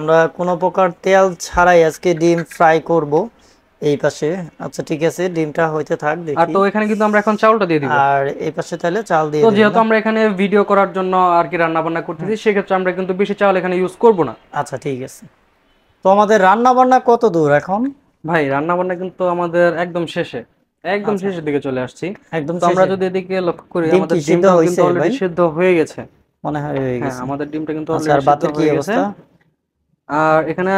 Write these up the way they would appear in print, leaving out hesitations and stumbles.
আমরা কোনো প্রকার তেল ছাড়াই আজকে ডিম ফ্রাই করব এই পাশে। আচ্ছা ঠিক আছে, ডিমটা হইতে থাক আর দেখি। তো এখানে কিন্তু আমরা এখন চাউলটা দিয়ে দিব। আর এই পাশে তাহলে চাল দিয়ে তো দিবেন যেহেতু না? আমরা এখানে ভিডিও করার জন্য আর কি রান্না বান্না হুম, করতেছি, সেক্ষেত্রে আমরা কিন্তু বেশি চাউল এখানে ইউজ করব না। আচ্ছা ঠিক আছে। তো আমাদের রান্না বান্না কত দূর এখন? ভাই রান্না বান্না কিন্তু আমাদের একদম শেষে, একদম আচ্ছা, শেষের দিকে চলে আসছি। একদম তো আমরা শেষে। যদি এদিকে লক্ষ্য করি, ডিম আমাদের কি সিদ্ধ ডিমটাও কিন্তু হয়েছে অলরেডি ভাই? সিদ্ধ হয়ে গেছে। মনে হয় হয়ে হ্যাঁ, গেছে। আমাদের ডিমটা কিন্তু আচ্ছা, অলরেডি আর সিদ্ধ ভাতের কি হয়ে গেছে। অবস্থা? আর এখানে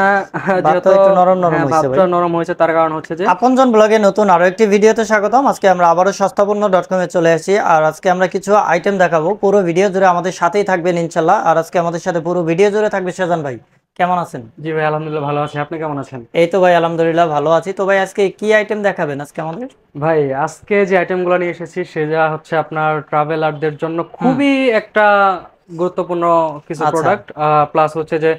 ভাত তো যেহেতু একটু নরম নরম হ্যাঁ হয়েছে ভাতটা ভাই। নরম হয়েছে, তার কারণ হচ্ছে যে আপনজন ব্লগে নতুন আরো একটি ভিডিওতে স্বাগতম। আজকে আমরা আবারও সস্তাপূর্ণ.com এ চলে এসেছি। আর আজকে আমরা কিছু আইটেম দেখাবো। পুরো ভিডিও জুড়ে আমাদের সাথেই থাকবেন ইনশাল্লাহ। আর আজকে আমাদের সাথে পুরো ভিডিও জুড়ে থাকবে শাহজান ভাই। কেমন আছেন? জি ভাই আলহামদুলিল্লাহ ভালো আছি, আপনি কেমন আছেন? এই তো ভাই আলহামদুলিল্লাহ ভালো আছি। তো ভাই আজকে কি আইটেম দেখাবেন আজকে আমাদের? ভাই আজকে যে আইটেমগুলো নিয়ে এসেছি সেটা হচ্ছে আপনার ট্রাভেলারদের জন্য হুম। খুবই একটা গুরুত্বপূর্ণ কিছু আচ্ছা। প্রোডাক্ট, প্লাস হচ্ছে যে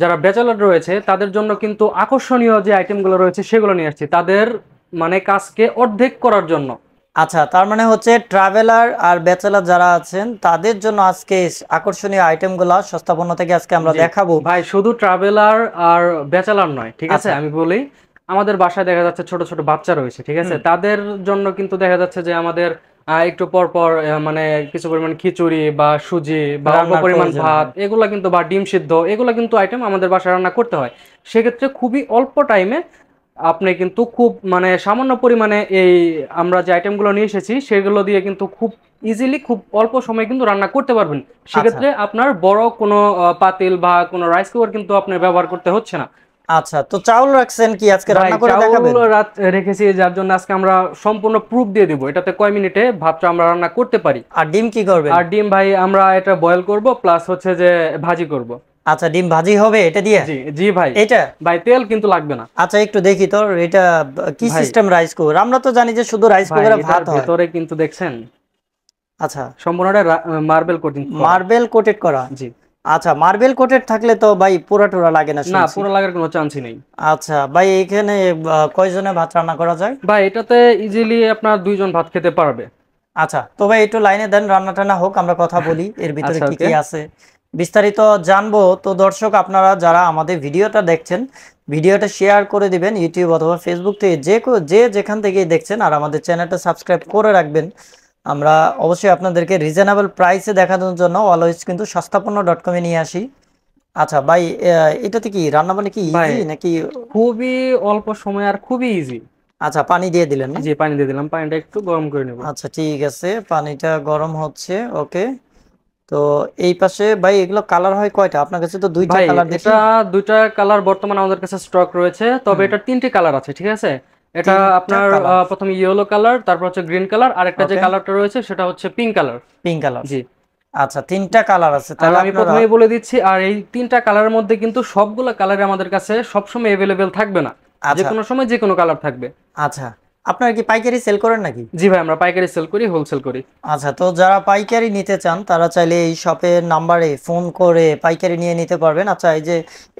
যারা ব্যাচেলর রয়েছে তাদের জন্য কিন্তু আকর্ষণীয় যে আইটেমগুলো রয়েছে সেগুলো নিয়ে আসছি তাদের মানে কাজকে অর্ধেক করার জন্য। আচ্ছা, তার মানে হচ্ছে ট্রাভেলার আর ব্যাচেলার যারা আছেন তাদের জন্য আজকে আকর্ষণীয় আইটেমগুলো সস্তাপূর্ণ থেকে আজকে আমরা জি দেখাবো। ভাই, শুধু ট্রাভেলার আর ব্যাচেলর নয়, ঠিক আছে আচ্ছা। আমি বলি, আমাদের বাসায় দেখা যাচ্ছে ছোট ছোট বাচ্চা রয়েছে, ঠিক আছে, হুম। তাদের জন্য কিন্তু দেখা যাচ্ছে যে আমাদের একটু পর পর মানে কিছু পরিমাণ খিচুড়ি বা সুজি বা অল্প রান্নার পরিমাণ প্রয়োজন ভাত, হয়। এগুলা কিন্তু বা ডিম সিদ্ধ, এগুলা কিন্তু আইটেম আমাদের বাসায় রান্না করতে হয়। সেক্ষেত্রে খুবই অল্প টাইমে আপনি কিন্তু খুব মানে সামান্য পরিমাণে এই আমরা যে আইটেমগুলো নিয়ে এসেছি সেগুলো দিয়ে কিন্তু খুব ইজিলি খুব অল্প সময়ে কিন্তু রান্না করতে পারবেন। আচ্ছা। সেক্ষেত্রে আপনার বড় কোনো পাতিল বা কোনো রাইস কুকার কিন্তু আপনার ব্যবহার করতে হচ্ছে না। আচ্ছা, তো চাউল রাখছেন কি আজকে ভাই রান্না করে চাউল দেখাবেন? রাত রেখেছি, যার জন্য আজকে আমরা সম্পূর্ণ প্রুফ দিয়ে দিব এটাতে কয় মিনিটে ভাতটা আমরা রান্না করতে পারি। আর ডিম কি করবেন? আর ডিম ভাই আমরা এটা বয়েল করব, প্লাস হচ্ছে যে ভাজি করব। আচ্ছা, ডিম ভাজি হবে এটা দিয়ে? জি জি ভাই। এটা? ভাই তেল কিন্তু লাগবে না। আচ্ছা, একটু দেখি তো এটা কি ভাই সিস্টেম রাইস কুকার? আমরা তো জানি যে শুধু রাইস ভাই কুকারে এটার ভাত হয়। ভেতরে কিন্তু দেখছেন আচ্ছা। সম্পূর্ণটা মার্বেল কোটিং করা। মার্বেল কোটেড করা? জি। আচ্ছা, মার্বেল কোটেড থাকলে তো ভাই পোড়া টোরা লাগে না না, শুনছি। পুরো লাগার কোনো চান্সই নেই। আচ্ছা ভাই, এখানে কয়জনে ভাত রান্না করা যায়? ভাই এটাতে ইজিলি আপনার দুইজন ভাত খেতে পারবে। আচ্ছা, তো ভাই একটু লাইনে দেন, রান্না টান্না হোক, আমরা কথা বলি এর ভিতরে আচ্ছা কি ওকে। কি আছে বিস্তারিত জানবো। তো দর্শক আপনারা যারা আমাদের ভিডিওটা দেখছেন, ভিডিওটা শেয়ার করে দিবেন ইউটিউব অথবা ফেসবুক থেকে, যে যেখান থেকেই দেখছেন, আর আমাদের চ্যানেলটা সাবস্ক্রাইব করে রাখবেন। আমরা অবশ্যই আপনাদেরকে রিজনেবল প্রাইসে দেখানোর জন্য অলওয়েজ কিন্তু সস্তাপূর্ণ.com এ নিয়ে আসি। আচ্ছা ভাই, এটাতে কি রান্না বান্না কি ভাই ইজি নাকি? খুবই অল্প সময় আর খুবই ইজি। আচ্ছা, পানি দিয়ে দিলেন না? জি পানি দিয়ে দিলাম, পানিটা একটু গরম করে নেব। আচ্ছা ঠিক আছে, পানিটা গরম হচ্ছে। ওকে। তো এই পাশে ভাই এগুলো কালার হয় কয়টা? আপনার কাছে তো দুইটা ভাই কালার দেখি। এটা দুইটা কালার বর্তমানে আমাদের কাছে স্টক রয়েছে, তবে হুম। এটা তিনটে কালার আছে, ঠিক আছে। এটা তিনটা আপনার কালার? প্রথমে ইয়েলো কালার, তারপর হচ্ছে গ্রিন কালার, আর একটা যে ওকে। কালারটা রয়েছে সেটা হচ্ছে পিঙ্ক কালার। Pink colour? জি। আচ্ছা, তিনটা কালার আছে আর তাহলে আমি আপনারা। প্রথমেই বলে দিচ্ছি, আর এই তিনটা কালারের মধ্যে কিন্তু সবগুলো কালার আমাদের কাছে সবসময় অ্যাভেলেবেল থাকবে না, যে আচ্ছা। কোনো সময় যে কোনো কালার থাকবে। আচ্ছা, আপনারা কি পাইকারি সেল করেন নাকি? জি ভাই, আমরা পাইকারি সেল করি, হোলসেল করি। আচ্ছা, তো যারা পাইকারি নিতে চান তারা চাইলে এই শপের নাম্বারে ফোন করে পাইকারি নিয়ে নিতে পারবেন। আচ্ছা, এই যে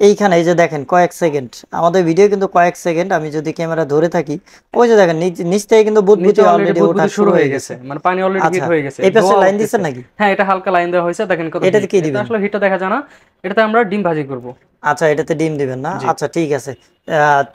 এইখানে এই যে দেখেন কয়েক সেকেন্ড, আমাদের ভিডিও কিন্তু কয়েক সেকেন্ড, আমি যদি ক্যামেরা ধরে থাকি, ওই যে দেখেন নিচ থেকে কিন্তু নিচে বুদবুদি অলরেডি অলরেডি ওঠা বুদবুদি শুরু শুরু হয়ে হয়ে গেছে, গেছে। মানে পানি অলরেডি হিট আচ্ছা, হয়ে গেছে, এই পাশে ধোয়া লাইন উঠতেছে। দিচ্ছেন নাকি? হ্যাঁ এটা হালকা লাইন দেওয়া হয়েছে, দেখেন কত এটাতে হিট, কি এটা দিবেন? আসলে হিটটা দেখা যায় না। এটাতে আমরা ডিম ভাজি করব। আচ্ছা, এটাতে ডিম দিবেন না? জি আচ্ছা ঠিক আছে।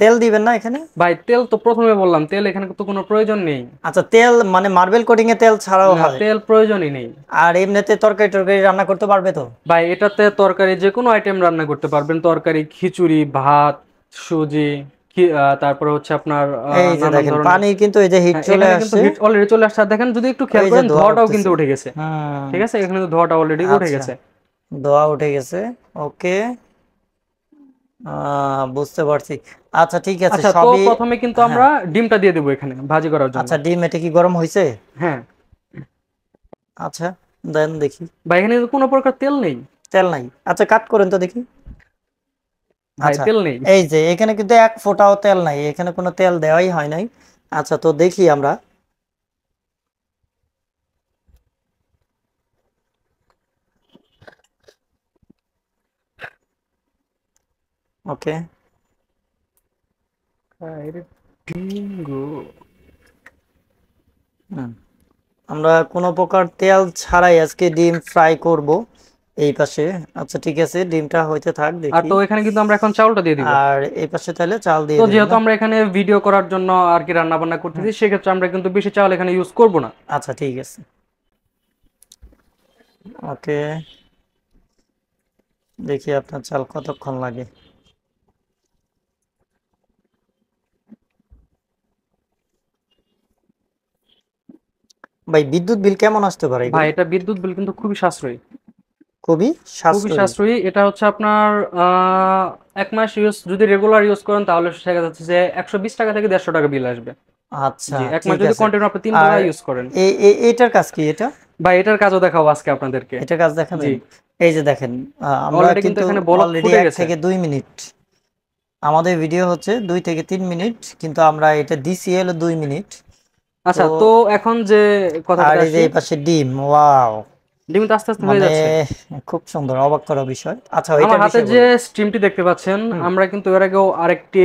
তেল দিবেন না এখানে? ভাই, তেল তো প্রথমে বললাম, তেল এখানে তো কোনো প্রয়োজন নেই। আচ্ছা, তেল মানে মার্বেল কোটিং এ তেল ছাড়াও না, হয়? তেল প্রয়োজনই নেই। আর এমনিতে তরকারি টরকারি রান্না করতে পারবে তো? ভাই এটাতে তরকারি যে কোনো আইটেম রান্না করতে পারবেন, তরকারি, খিচুড়ি, ভাত, সুজি, তারপরে হচ্ছে আপনার এই যে নানান দেখেন ধরনের। পানির কিন্তু এই যে হিট হ্যাঁ চলে এখানে কিন্তু আসছে। হিট অলরেডি চলে আসছে, আর দেখেন যদি একটু খেয়াল ওই যে করেন ধোয়া ধোঁয়াটাও কিন্তু উঠতেছে। উঠে গেছে। হুম। ঠিক আছে, এখানে কিন্তু ধোঁয়াটা অলরেডি উঠে আচ্ছা, গেছে। ধোয়া উঠে গেছে। ওকে। বুঝতে পারছি। আচ্ছা ঠিক আছে আচ্ছা, তো সবই। প্রথমে কিন্তু হ্যাঁ। আমরা ডিমটা দিয়ে দেবো এখানে ভাজি করার জন্য। আচ্ছা, ডিম এটা কি গরম হয়েছে? হ্যাঁ। আচ্ছা, দেন দেখি। ভাই এখানে কিন্তু কোনো প্রকার তেল নেই। তেল নাই? আচ্ছা, কাট করেন তো দেখি। ভাই আচ্ছা, তেল নেই। এই যে এখানে কিন্তু এক ফোঁটাও তেল নাই, এখানে কোনো তেল দেওয়াই হয় নাই। আচ্ছা, তো দেখি আমরা। ওকে। হুম। আমরা কোনো প্রকার তেল ছাড়াই আজকে ডিম ফ্রাই করব এই পাশে। আচ্ছা ঠিক আছে, ডিমটা হইতে থাক আর দেখি। তো এখানে কিন্তু আমরা এখন চাউলটা দিয়ে দিব। আর এই পাশে তাহলে চাল দিয়ে তো দেবেন যেহেতু না? আমরা এখানে ভিডিও করার জন্য আর কি রান্না বান্না হুম, করতেছি, সেক্ষেত্রে আমরা কিন্তু বেশি চাউল এখানে ইউজ করব না। আচ্ছা ঠিক আছে, ওকে। দেখি আপনার চাল কতক্ষণ লাগে। ভাই বিদ্যুৎ বিল কেমন আসতে পারে ভাই এগুলো? এটা বিদ্যুৎ বিল কিন্তু খুবই সাশ্রয়ী। খুবই খুবই সাশ্রয়ী। সাশ্রয়ী। এটা হচ্ছে আপনার 1 মাস ইউজ যদি রেগুলার ইউজ করেন তাহলে দেখা যাচ্ছে যে 120 টাকা থেকে 150 টাকা বিল আসবে। আচ্ছা জি, 1 মাস ঠিক যদি আছে। কন্টিনিউ আপনি 3 আর বেলা ইউজ করেন। এটার কাজ কি এটা? ভাই এটার কাজও দেখাবো আজকে আপনাদেরকে। এটা কাজ জি, দেখাবেন? এই যে দেখেন, আমরা অলরেডি কিন্তু কিন্তু এখানে বলক অলরেডি ফুটে এক গেছে। থেকে 2 মিনিট, আমাদের ভিডিও হচ্ছে 2 থেকে 3 মিনিট, কিন্তু আমরা এটা দিছি হলো 2 মিনিট। তো আচ্ছা, তো এখন যে আর কথাটাতে এই যে আসি, এই পাশে ডিম, ওয়াও, ডিম তো আস্তে আস্তে হয়ে মানে যাচ্ছে। খুব সুন্দর, অবাক করা বিষয়। আচ্ছা আমার ওইটার হাতে বিষয় যে বলেন। স্টিমটি দেখতে পাচ্ছেন, হুম, আমরা কিন্তু এর আগেও আরেকটি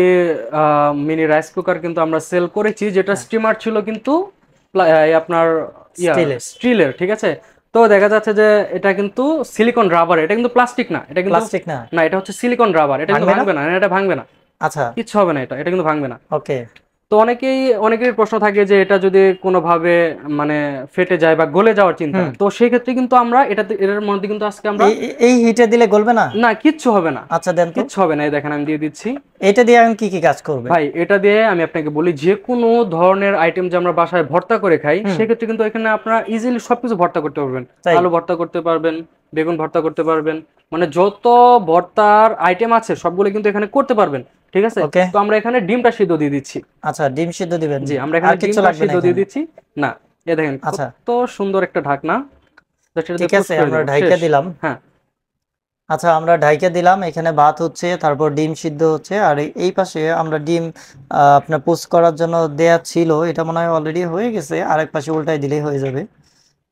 মিনি রাইস কুকার কিন্তু আমরা সেল করেছি, যেটা হ্যাঁ, স্টিমার ছিল কিন্তু আপনার স্টিলের। স্টিলের, ঠিক আছে। তো দেখা যাচ্ছে যে এটা কিন্তু সিলিকন রাবার, এটা কিন্তু প্লাস্টিক না, এটা কিন্তু প্লাস্টিক না? না, এটা হচ্ছে সিলিকন রাবার, এটা কিন্তু ভাঙবে না? ভাঙবে না, এটা ভাঙবে না, আচ্ছা, কিচ্ছু হবে না, এটা কিন্তু ভাঙবে না। ওকে। তো অনেকেরই প্রশ্ন থাকে যে এটা যদি কোনোভাবে মানে ফেটে যায় বা গলে যাওয়ার চিন্তা, হুম, তো সেই ক্ষেত্রে কিন্তু আমরা এটার মধ্যে কিন্তু আজকে আমরা এই হিটে দিলে গলবে না? না, কিচ্ছু হবে না, আচ্ছা দেন তো। কিচ্ছু হবে না, এই দেখেন আমি দিয়ে দিচ্ছি। এটা দিয়ে এখন কি কি কাজ করবে? ভাই এটা দিয়ে আমি আপনাকে বলি, যে কোনো ধরনের আইটেম যে আমরা বাসায় ভর্তা করে খাই, হুম, সেক্ষেত্রে কিন্তু এখানে আপনারা ইজিলি সবকিছু ভর্তা করতে পারবেন। তাই? আলু ভর্তা করতে পারবেন, বেগুন ভর্তা করতে পারবেন, মানে যত ভর্তার আইটেম আছে সবগুলো কিন্তু এখানে করতে পারবেন, ঠিক আছে। ওকে। তো আমরা এখানে ডিমটা সিদ্ধ দিয়ে দিচ্ছি। আচ্ছা ডিম সিদ্ধ দিবেন? জি, আমরা আর এখানে কিছু ডিমটা লাগবে না সিদ্ধ দিয়ে এখানে? দিচ্ছি। না, এ দেখেন আচ্ছা কত সুন্দর একটা ঢাকনা, জাস্ট এটা ঠিক দিয়ে পুশ আছে, করে আমরা দিব, ঢাইকা শেষ। দিলাম। হ্যাঁ আচ্ছা আমরা ঢাইকা দিলাম, এখানে ভাত হচ্ছে, তারপর ডিম সিদ্ধ হচ্ছে, আর এই পাশে আমরা ডিম আপনার পোস্ট করার জন্য দেয়া ছিল, এটা মনে হয় অলরেডি হয়ে গেছে, আরেক পাশে উল্টাই দিলেই হয়ে যাবে,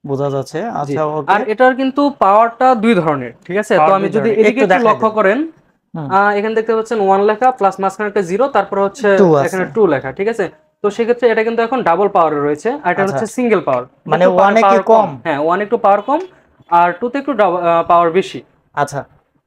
বোঝা যাচ্ছে। জি। আচ্ছা ওকে। আর এটার কিন্তু পাওয়ারটা দুই ধরনের, ঠিক আছে। তো পাওয়ার আমি দুই যদি ধরনের, এদিকে একটু একটু দেখাই লক্ষ্য দেন। করেন, হুম, এখানে দেখতে পাচ্ছেন 1 লেখা প্লাস মাঝখানে একটা 0, তারপর হচ্ছে টু এখানে আছে। 2 লেখা, ঠিক আছে। তো সেক্ষেত্রে এটা কিন্তু এখন ডাবল পাওয়ারে রয়েছে, আর এটা আচ্ছা হচ্ছে সিঙ্গেল পাওয়ার, মানে একটু ওয়ানে কি পাওয়ার কম। কম? হ্যাঁ, 1 একটু পাওয়ার কম, আর 2 তে একটু পাওয়ার বেশি। আচ্ছা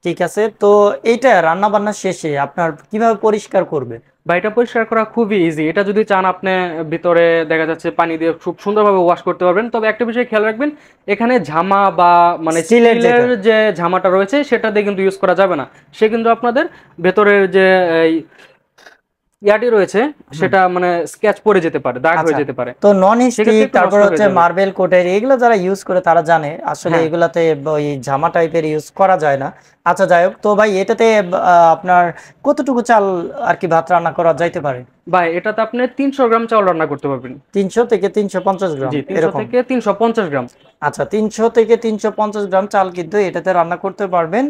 ঠিক আছে, তো এইটা রান্না বান্না শেষে আপনার কিভাবে পরিষ্কার করবে? বা এটা পরিষ্কার করা খুবই ইজি। এটা যদি চান আপনি ভিতরে দেখা যাচ্ছে পানি দিয়ে খুব সুন্দরভাবে ওয়াশ করতে পারবেন। তবে একটা বিষয় খেয়াল রাখবেন, এখানে ঝামা বা মানে স্টিলের স্টিলের যেটা? যে ঝামাটা রয়েছে সেটা দিয়ে কিন্তু ইউজ করা যাবে না। সে কিন্তু আপনাদের ভেতরের যে এই ইয়াটি রয়েছে হুম, সেটা মানে স্ক্র্যাচ পড়ে যেতে পারে, দাগ আচ্ছা। হয়ে যেতে পারে, তো নন সেক্ষেত্রে স্টিক, একটু তারপর নষ্ট হয়ে হচ্ছে যাবে। মার্বেল কোটের, এগুলো যারা ইউজ করে তারা জানে আসলে হ্যাঁ এগুলাতে ওই জামা টাইপের ইউজ করা যায় না। আচ্ছা যাই হোক, তো ভাই এটাতে আপনার কতটুকু চাল আর কি ভাত রান্না করা যাইতে পারে? ভাই, এটাতে আপনি 300 গ্রাম চাউল রান্না করতে পারবেন। 300 থেকে 350 গ্রাম জি, 300 এরকম? থেকে 350 গ্রাম। আচ্ছা 300 থেকে 350 গ্রাম চাল কিন্তু এটাতে রান্না করতে পারবেন।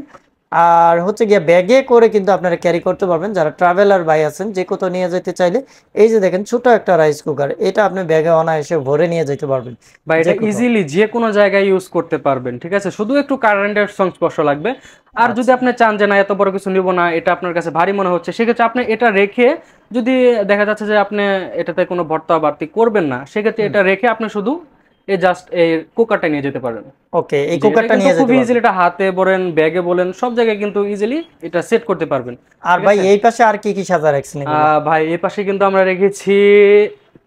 আর হচ্ছে গিয়ে ব্যাগে করে কিন্তু আপনারা ক্যারি করতে পারবেন, যারা ট্রাভেলার ভাই আছেন, যে কোথাও নিয়ে যেতে চাইলে। এই যে দেখেন ছোট একটা রাইস কুকার, এটা আপনি ব্যাগে অনায়াসে ভরে নিয়ে যেতে পারবেন বা যে এটা কোথাও। ইজিলি যে কোনো জায়গায় ইউজ করতে পারবেন, ঠিক আছে। শুধু একটু কারেন্টের সংস্পর্শ লাগবে। আর যদি আচ্ছা আপনি চান যে না, এত বড় কিছু নিব না, এটা আপনার কাছে ভারী মনে হচ্ছে, সেক্ষেত্রে আপনি এটা রেখে, যদি দেখা যাচ্ছে যে আপনি এটাতে কোনো ভর্তা বাড়তি করবেন না, সেক্ষেত্রে হুম, এটা রেখে আপনি শুধু এই জাস্ট এই কুকারটা নিয়ে যেতে পারেন। ওকে, এই জি, এটা কুকারটা কিন্তু নিয়ে যেতে খুবই পারবেন। ইজিলি, এটা হাতে বলেন, ব্যাগে বলেন, সব জায়গায় কিন্তু ইজিলি এটা সেট করতে পারবেন, আর ঠিক ভাই আছে। এই পাশে আর কি কি সাজা রাখছেন এগুলো? ভাই এই পাশে কিন্তু আমরা রেখেছি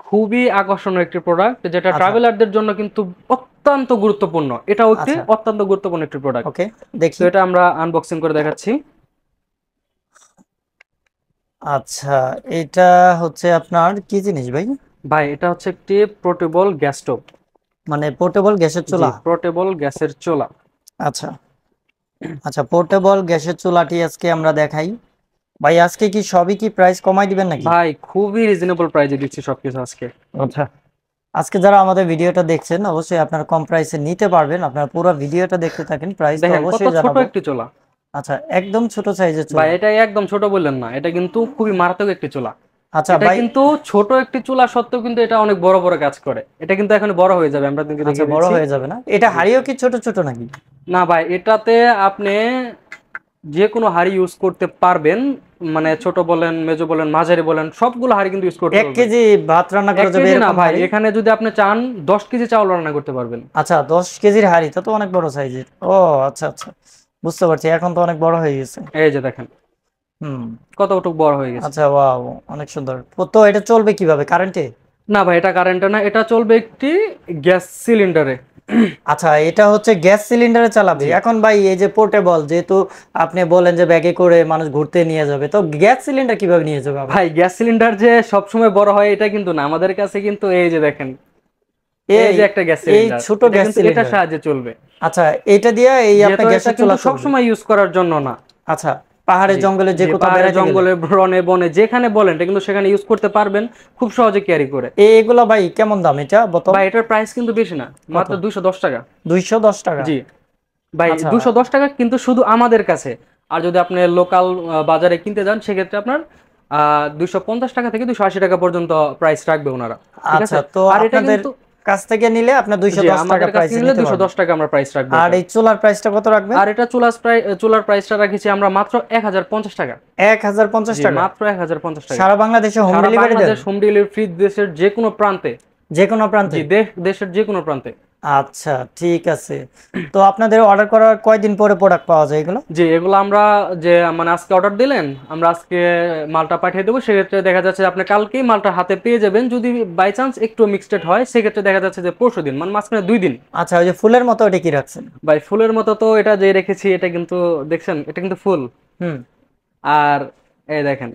খুবই আকর্ষণীয় একটি প্রোডাক্ট, যেটা আচ্ছা ট্রাভেলারদের জন্য কিন্তু অত্যন্ত গুরুত্বপূর্ণ। এটাও একটি আচ্ছা, অত্যন্ত গুরুত্বপূর্ণ একটি প্রোডাক্ট। ওকে তো দেখি। এটা আমরা আনবক্সিং করে দেখাচ্ছি। আচ্ছা এটা হচ্ছে আপনার কি জিনিস ভাই? ভাই এটা হচ্ছে একটি পোর্টেবল গ্যাস স্টোভ। মানে পোর্টেবল গ্যাসের জি, চুলা? পোর্টেবল গ্যাসের চুলা। আচ্ছা আচ্ছা, পোর্টেবল গ্যাসের চুলাটি আজকে আমরা দেখাই। ভাই আজকে কি সবই কি প্রাইস কমাই দিবেন নাকি? ভাই খুবই রিজনেবল প্রাইসে দিচ্ছি সবকিছু আজকে। আচ্ছা, আজকে যারা আমাদের ভিডিওটা দেখছেন অবশ্যই আপনারা কম প্রাইসে নিতে পারবেন, আপনারা পুরো ভিডিওটা দেখতে থাকেন, প্রাইস তো দেখেন কত অবশ্যই ছোট জানাবো। একটি চুলা। আচ্ছা একদম ছোট সাইজের ভাই চুলা? এটা একদম ছোট বললেন না, এটা কিন্তু খুবই মারাত্মক একটি চুলা। আচ্ছা এটা ভাই। কিন্তু ছোট একটি চুলা সত্ত্বেও কিন্তু এটা অনেক বড় বড় কাজ করে। এটা কিন্তু এখন বড় হয়ে যাবে, আমরা আপনাকে আচ্ছা দেখিয়ে বড় দিচ্ছি। হয়ে যাবে না? এটা জি। হাড়িও কি ছোট ছোট নাকি? না ভাই, এটাতে আপনি যে কোনো হাঁড়ি ইউজ করতে পারবেন। মানে ছোট বলেন, মেজো বলেন, মাঝারি বলেন, সবগুলো হাঁড়ি কিন্তু ইউজ করতে 1 পারবেন। কেজি ভাত রান্না 1 করা যাবে কেজি না এরকম ভাই, হাঁড়ি? এখানে যদি আপনি চান 10 কেজি চাউল রান্না করতে পারবেন। আচ্ছা, 10 কেজির হাঁড়ি, তা তো অনেক বড় সাইজের। ও আচ্ছা আচ্ছা, বুঝতে পারছি, এখন তো অনেক বড় হয়ে গেছে। এই যে দেখেন হুম। কতটুকু বড় হয়ে গেছে। আচ্ছা, ওয়াও, অনেক সুন্দর। তো এটা চলবে কিভাবে, কারেন্টে? না ভাই, এটা কারেন্টে না, এটা চলবে একটি গ্যাস সিলিন্ডারে। আচ্ছা, এটা হচ্ছে গ্যাস সিলিন্ডারে চালাবে। জি এখন ভাই এই যে পোর্টেবল, যেহেতু আপনি বলেন যে ব্যাগে করে মানুষ ঘুরতে নিয়ে যাবে, তো গ্যাস সিলিন্ডার কিভাবে নিয়ে যাবে আবার? ভাই, গ্যাস সিলিন্ডার যে সবসময় বড় হয় এটা কিন্তু না, আমাদের কাছে কিন্তু এই যে দেখেন, এই এই যে একটা গ্যাস এই সিলিন্ডার, ছোট এটা গ্যাস কিন্তু এটার সিলিন্ডার। সাহায্যে চলবে। আচ্ছা, এটা দিয়ে এই যেহেতু আপনার এটা গ্যাসের কিন্তু চুলা চলবে। সবসময় ইউজ করার জন্য না। আচ্ছা, পাহাড়ে জি জঙ্গলে যে জি, কোথাও পাহাড়ে বেড়াইতে গেলে। জঙ্গলে বনে বনে যেখানে বলেন এটা কিন্তু সেখানে ইউজ করতে পারবেন খুব সহজে ক্যারি করে। এগুলা ভাই কেমন দাম এটা বোতল? ভাই এটার প্রাইস কিন্তু বেশি না, কত? মাত্র 210 টাকা। 210 টাকা? জি ভাই, আচ্ছা 210 টাকা কিন্তু শুধু আমাদের কাছে। আর যদি আপনি লোকাল বাজারে কিনতে যান সেক্ষেত্রে আপনার 250 টাকা থেকে 280 টাকা পর্যন্ত প্রাইস রাখবে ওনারা, ঠিক আচ্ছা, আছে। তো আর এটা আপনাদের কিন্তু কাছ থেকে নিলে আপনার জি 210 টাকা আমাদের কাছ থেকে প্রাইসে নিলে নিতে পারবেন। 210 টাকা আমরা প্রাইস রাখবো আর এটা। এই চুলার প্রাইসটা কত রাখবেন? আর এটা চুলার প্রাইসটা রাখেছি আমরা মাত্র 1050 টাকা। 1050 জি টাকা? মাত্র 1050 টাকা। সারা বাংলাদেশে হোম সারা ডেলিভারি দেন? বাংলাদেশ হোম ডেলিভারি ফ্রি, দেশের যে কোনো প্রান্তে। যে কোনো প্রান্তে? জি দেশের যে কোনো প্রান্তে। আচ্ছা, ঠিক আছে। তো আপনাদের অর্ডার করার কয়দিন পরে প্রোডাক্ট পাওয়া যায় এগুলো? জি এগুলো আমরা যে মানে আজকে অর্ডার দিলেন, আমরা আজকে মালটা পাঠিয়ে দেবো, সেক্ষেত্রে দেখা যাচ্ছে যে আপনি কালকেই মালটা হাতে পেয়ে যাবেন। যদি বাই চান্স একটু মিক্সটেড হয় সেক্ষেত্রে দেখা যাচ্ছে যে পরশু দিন, মানে মাঝখানে 2 দিন। আচ্ছা, ওই যে ফুলের মতো ওটা কি রাখছেন? ভাই ফুলের মতো তো এটা যে রেখেছি, এটা কিন্তু দেখছেন এটা কিন্তু ফুল। হুম। আর এই দেখেন,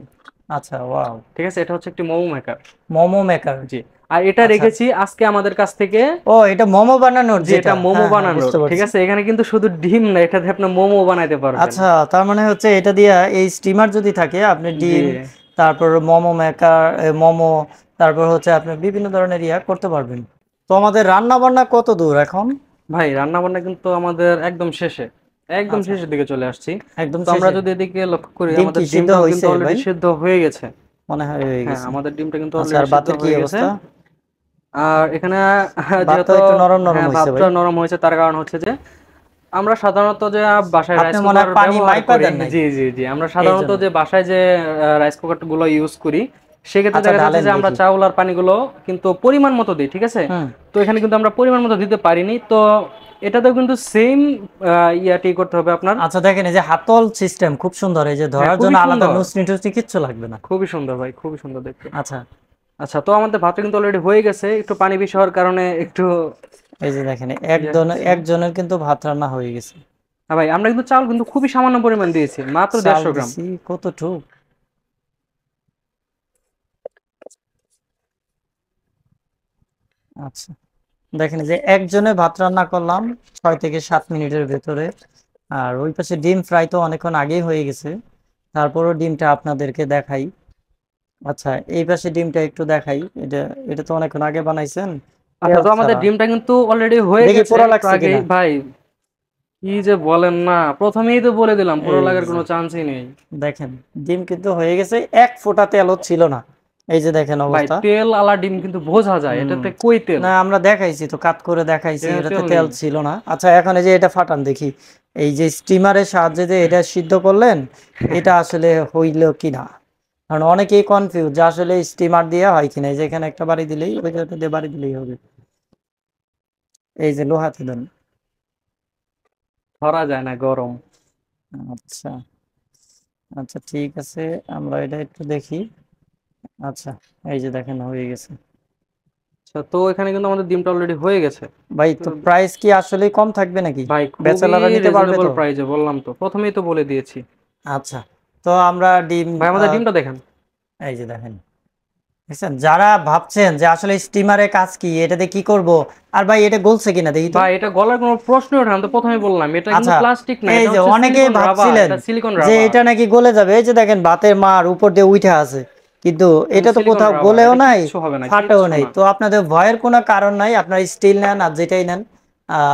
আচ্ছা, ওয়াও। ঠিক আছে, এটা হচ্ছে একটি মোমো মেকার। মোমো মেকার? জি, আর এটা আচ্ছা, রেখেছি আজকে আমাদের কাছ থেকে। ও এটা মোমো বানানোর জি এটা যেটা? মোমো হ্যাঁ হ্যাঁ, বানানোর, বুঝতে ঠিক পারছি। আছে, এখানে কিন্তু শুধু ডিম না, এটাতে আপনি মোমো বানাইতে পারবেন। আচ্ছা, তার মানে হচ্ছে এটা দিয়ে এই স্টিমার যদি থাকে, আপনি জি ডিম, তারপর মোমো মেকার, মোমো, তারপর হচ্ছে আপনি বিভিন্ন ধরনের ইয়া করতে পারবেন। তো আমাদের রান্না বান্না কত দূর এখন? ভাই রান্না বান্না কিন্তু আমাদের একদম শেষে, একদম আচ্ছা, শেষের দিকে চলে আসছি। একদম তো আমরা শেষে? যদি এদিকে লক্ষ্য করি, ডিম কি আমাদের সিদ্ধ ডিমটাও কিন্তু হয়েছে অলরেডি ভাই? সিদ্ধ হয়ে গেছে। মনে হয় হয়ে হ্যাঁ গেছে। আমাদের ডিমটা কিন্তু আচ্ছা, আর অলরেডি সিদ্ধ ভাতের কি হয়ে গেছে। অবস্থা? আর এখানে ভাত তো যেহেতু একটু নরম নরম হ্যাঁ হয়েছে ভাতটা ভাই। নরম হয়েছে, তার কারণ হচ্ছে যে আমরা সাধারণত যে বাসায় আপনি রাইস মনে কুকার হয় পানি ব্যবহার মাইপা করি, দেন নাই, জি জি জি, আমরা এই সাধারণত জন্য। যে বাসায় যে রাইস কুকার গুলো ইউজ করি সেক্ষেত্রে আচ্ছা, দেখা যাচ্ছে ঢালেন যে আমরা দেখি। চাউল আর পানিগুলো কিন্তু পরিমাণ মতো দিই, ঠিক আছে। হুম। তো এখানে কিন্তু আমরা পরিমাণ মতো দিতে পারিনি, তো এটাতেও কিন্তু সেম ইয়াটি করতে হবে আপনার। আচ্ছা, দেখেন এই যে হাতল সিস্টেম খুব সুন্দর, এই যে হ্যাঁ ধরার জন্য খুবই আলাদা সুন্দর, নুসনি টুসনি কিচ্ছু লাগবে না। খুবই সুন্দর ভাই, খুবই সুন্দর দেখতে। আচ্ছা, আচ্ছা, তো আমাদের ভাতটা কিন্তু অলরেডি হয়ে গেছে, একটু পানি বেশি হওয়ার কারণে একটু এই যে দেখেন ইয়ে একজনের হচ্ছে। একজনের কিন্তু ভাত রান্না হয়ে গেছে। হ্যাঁ ভাই, আমরা কিন্তু চাল কিন্তু খুবই সামান্য পরিমাণ দিয়েছি, মাত্র চাল 150 গ্রাম। দিছি কতটুক? আচ্ছা, দেখেন এই যে একজনে ভাত রান্না করলাম 6 থেকে 7 মিনিটের ভেতরে। আর ওই পাশে ডিম ফ্রাই তো অনেকক্ষণ আগেই হয়ে গেছে, তারপরও ডিমটা আপনাদেরকে দেখাই। আচ্ছা, এই পাশে ডিমটা একটু দেখাই। এটা এটা তো অনেকক্ষণ আগে বানাইছেন, আচ্ছা, তেল তো আমাদের ছাড়া। ডিমটা কিন্তু অলরেডি হয়ে দেখি গেছে পোড়া একটু লাগছে আগেই কিনা। ভাই। কি যে বলেন না, প্রথমেই তো বলে দিলাম পুরো এই লাগার যে কোনো চান্সই নেই। দেখেন, ডিম কিন্তু হয়ে গেছে, এক ফোঁটা তেলও ছিল না। এই যে দেখেন ভাই অবস্থা। তেল আলা ডিম কিন্তু বোঝা যায়, হুম। এটাতে কই তেল, না, আমরা দেখাইছি তো, কাট করে দেখাইছি, এখানে এটাতে তেল তেল নেই। ছিল না। আচ্ছা, এখন এই যে এটা ফাটান দেখি। এই যে স্টিমারের সাহায্যে যে এটা সিদ্ধ করলেন, এটা আসলে হইল কিনা। কারণ অনেকেই কনফিউজ যে আসলে স্টিমার দিয়ে হয় কিনা। এই যে এখানে একটা বাড়ি দিলেই, ওই জায়গাটা দিয়ে বাড়ি দিলেই হবে। এই যে লোহাতে দেন। ধরা যায় না গরম। আচ্ছা আচ্ছা, ঠিক আছে, আমরা এটা একটু দেখি। আচ্ছা, এই যে দেখেন হয়ে গেছে। আচ্ছা, তো এখানে কিন্তু আমাদের ডিমটা অলরেডি হয়ে গেছে। ভাই, তো তো প্রাইস কি আসলেই কম থাকবে নাকি? ভাই খুবই বেচালারা নিতে পারবে রিজনেবল তো? প্রাইসে, বললাম তো, প্রথমেই তো বলে দিয়েছি। আচ্ছা, তো আমরা ডিম, ভাই আমাদের ডিমটা দেখেন। এই যে দেখেন, দেখছেন? যারা ভাবছেন যে আসলে স্টিমারের কাজ কি, এটাতে কি করব, আর ভাই এটা গলছে কিনা দেখি তো। ভাই এটা গলার কোনো প্রশ্নই ওঠে না, আমি তো প্রথমে বললাম এটা কিন্তু আচ্ছা, প্লাস্টিক না, এই এটা যে হচ্ছে অনেকেই সিলিকন রাবার, ভাবছিলেন এটা সিলিকন যে রাবার। এটা নাকি গলে যাবে। এই যে দেখেন ভাতের মার উপর দিয়ে উঠে আছে, কিন্তু এটা তো সিলিকন কোথাও রাবার, গলেও এটা নাই, কিচ্ছু হবে না, ফাটেও কিচ্ছু নাই। না। তো আপনাদের ভয়ের কোনো কারণ নাই, আপনার স্টিল নেন আর যেটাই নেন,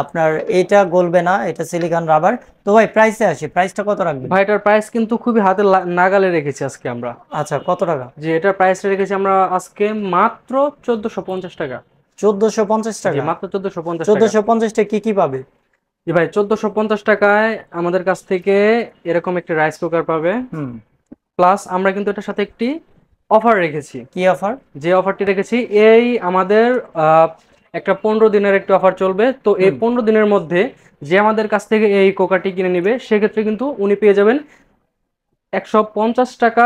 আপনার এটা গলবে না, এটা সিলিকন রাবার। তো ভাই প্রাইসে আসি, প্রাইসটা কত রাখবেন? ভাই এটার প্রাইস কিন্তু খুবই হাতে নাগালে রেখেছি আজকে আমরা। আচ্ছা, কত টাকা? যে এটার প্রাইসটা রেখেছি আমরা আজকে মাত্র 1450 টাকা। 1450 জি টাকা? মাত্র 1450 টাকা। 1450 টাকা কি কি পাবে? জি ভাই, 1450 টাকায় আমাদের কাছ থেকে এরকম একটা রাইস কুকার পাবে, হুম। প্লাস আমরা কিন্তু এটার সাথে একটি অফার রেখেছি। কি অফার? যে অফারটি রেখেছি, এই আমাদের একটা 15 দিনের একটি অফার চলবে। তো এই 15 দিনের মধ্যে যে আমাদের কাছ থেকে এই কোকাটি কিনে নিবে, সেক্ষেত্রে কিন্তু উনি পেয়ে যাবেন 150 টাকা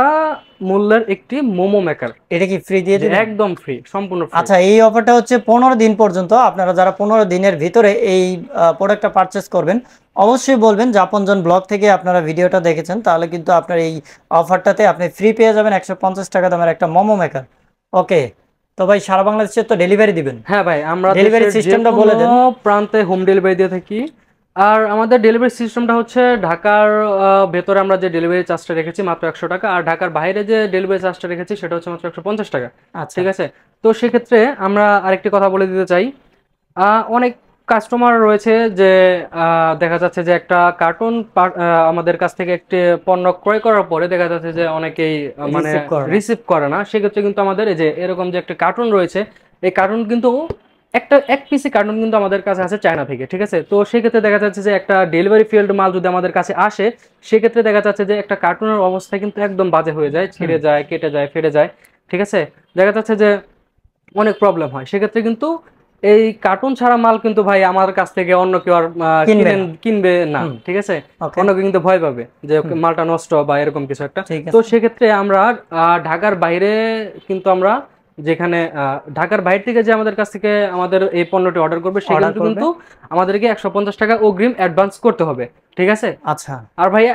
মূল্যের একটি মোমো মেকার। এটা কি ফ্রি দিয়ে দিবেন? একদম ফ্রি, সম্পূর্ণ ফ্রি। আচ্ছা, এই অফারটা হচ্ছে 15 দিন পর্যন্ত। আপনারা যারা 15 দিনের ভিতরে এই প্রোডাক্টটা পারচেস করবেন, অবশ্যই বলবেন যে আপনজন ব্লগ থেকে আপনারা ভিডিওটা দেখেছেন, তাহলে কিন্তু আপনার এই অফারটাতে আপনি ফ্রি পেয়ে যাবেন 150 টাকা দামের একটা মোমো মেকার। ওকে, তো ভাই সারা বাংলাদেশে তো ডেলিভারি দিবেন? হ্যাঁ ভাই, আমরা ডেলিভারি সিস্টেমটা বলে দেন। প্রান্তে হোম ডেলিভারি দিয়ে থাকি। আর আমাদের ডেলিভারি সিস্টেমটা হচ্ছে ঢাকার ভেতরে আমরা যে ডেলিভারি চার্জটা রেখেছি মাত্র 100 টাকা, আর ঢাকার বাইরে যে ডেলিভারি চার্জটা রেখেছি সেটা হচ্ছে মাত্র 150 টাকা। আচ্ছা, ঠিক আছে। তো সেক্ষেত্রে আমরা আরেকটি কথা বলে দিতে চাই, অনেক কাস্টমার রয়েছে যে দেখা যাচ্ছে যে একটা কার্টুন আমাদের কাছ থেকে একটি পণ্য ক্রয় করার পরে দেখা যাচ্ছে যে অনেকেই মানে রিসিভ করে না। সেক্ষেত্রে কিন্তু আমাদের এই যে এরকম যে একটা কার্টুন রয়েছে, এই কার্টুন কিন্তু এক পিসি কার্টুন কিন্তু আমাদের কাছে আছে চায়না থেকে। ঠিক আছে। তো সেক্ষেত্রে দেখা যাচ্ছে যে একটা ডেলিভারি ফিল্ড মাল যদি আমাদের কাছে আসে, সেক্ষেত্রে দেখা যাচ্ছে যে একটা কার্টুনের অবস্থা কিন্তু একদম বাজে হয়ে যায়, ছিঁড়ে যায়, কেটে যায়, ফেটে যায়। ঠিক আছে। দেখা যাচ্ছে যে অনেক প্রবলেম হয়। সেক্ষেত্রে কিন্তু এই কার্টুন ছাড়া মাল কিন্তু ভাই আমার কাছ থেকে অন্য কেউ আর কিনবে না। ঠিক আছে। অন্য কেউ কিন্তু ভয় পাবে যে মালটা নষ্ট বা এরকম কিছু একটা। তো সেক্ষেত্রে আমরা ঢাকার বাইরে কিন্তু আমরা যেখানে ঢাকার বাইরে থেকে যে আমাদের কাছ থেকে আমাদের এই পণ্যটি অর্ডার করবে, সেক্ষেত্রে কিন্তু আমাদেরকে 150 টাকা অগ্রিম অ্যাডভান্স করতে হবে। ঠিক আছে। আচ্ছা। আর ভাই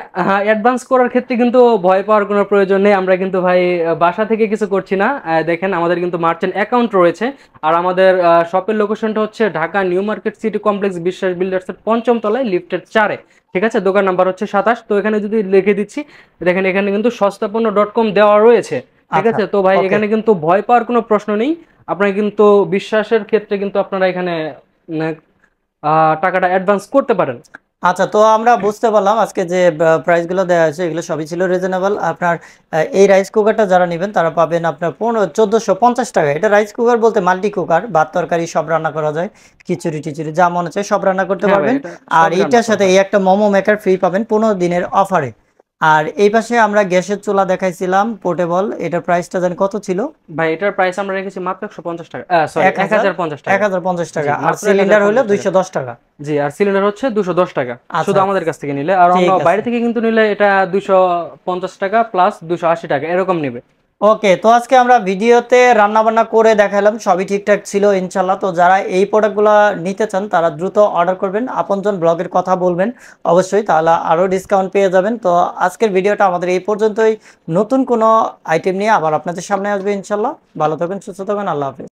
অ্যাডভান্স করার ক্ষেত্রে কিন্তু ভয় পাওয়ার কোনো প্রয়োজন নেই। আমরা কিন্তু ভাই বাসা থেকে কিছু করছি না। দেখেন আমাদের কিন্তু মার্চেন্ট অ্যাকাউন্ট রয়েছে। আর আমাদের শপের লোকেশনটা হচ্ছে Dhaka new market city complex বিশ্বাস বিল্ডার্সের 5ম তলায় লিফটের 4-এ। ঠিক আছে। দোকান নাম্বার হচ্ছে 27। তো এখানে যদি লিখে দিচ্ছি, দেখেন এখানে কিন্তু সস্তাপন্ন.com দেওয়া রয়েছে। ঠিক আছে। তো ভাই এখানে কিন্তু ভয় পাওয়ার কোনো প্রশ্ন নেই। আপনারা কিন্তু বিশ্বাসের ক্ষেত্রে কিন্তু আপনারা এখানে টাকাটা অ্যাডভান্স করতে পারেন। আচ্ছা, তো আমরা বুঝতে পারলাম আজকে যে প্রাইসগুলো দেওয়া হয়েছে এগুলো সবই ছিল রিজনেবল। আপনার এই রাইস কুকারটা যারা নেবেন তারা পাবেন আপনার 1450 টাকা। এটা রাইস কুকার বলতে মাল্টি কুকার, ভাত তরকারি সব রান্না করা যায়, খিচুড়ি টিচুড়ি যা মনে চায় সব রান্না করতে পারবেন। আর এইটার সাথে এই একটা মোমো মেকার ফ্রি পাবেন 15 দিনের অফারে। আর এই পাশে আমরা গ্যাসের চুলা দেখাইছিলাম পোর্টেবল, এটার প্রাইসটা জানি কত ছিল ভাই? এটার প্রাইস আমরা রেখেছি মাত্র 150 টাকা, সরি 1050 টাকা। 1050 টাকা। আর সিলিন্ডার হলো 210 টাকা। জি, আর সিলিন্ডার হচ্ছে 210 টাকা শুধু আমাদের কাছ থেকে নিলে। আর অন্য বাইরে থেকে কিন্তু নিলে এটা 250 টাকা প্লাস 280 টাকা এরকম নেবে। ওকে, তো আজকে আমরা ভিডিওতে রান্না বান্না করে দেখালাম, সবই ঠিকঠাক ছিল ইনশাল্লাহ। তো যারা এই প্রোডাক্টগুলো নিতে চান তারা দ্রুত অর্ডার করবেন, আপনজন ব্লগের কথা বলবেন অবশ্যই, তাহলে আরও ডিসকাউন্ট পেয়ে যাবেন। তো আজকের ভিডিওটা আমাদের এই পর্যন্তই। নতুন কোনো আইটেম নিয়ে আবার আপনাদের সামনে আসবে ইনশাল্লাহ। ভালো থাকবেন, সুস্থ থাকবেন, আল্লাহ হাফেজ।